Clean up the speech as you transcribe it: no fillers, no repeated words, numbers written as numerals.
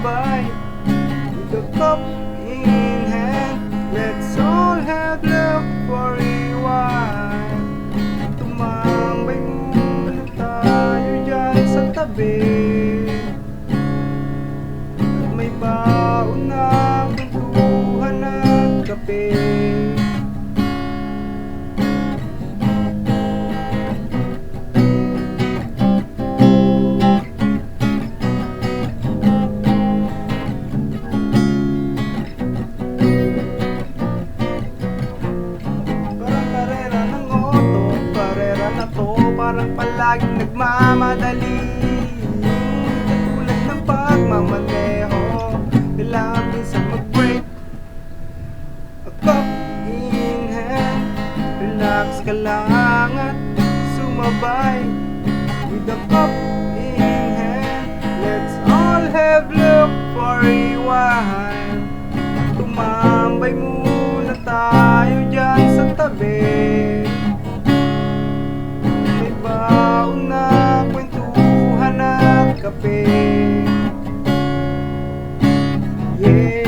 sumabay with a cup in hand. Let's all have love for a while. Tumambay muna tayo dyan sa tabi, at may baon na kwentuhan at kape. Parang palaging nagmamadali, katulad ng pagmamaneho. Kailangan minsan mag-break. A cup in hand, relax ka lang at sumabay with a cup in hand. Let's all have love for a while. Tumambay muna tayo dyan sa tabi, baon na kwentuhan at kape. Yeah.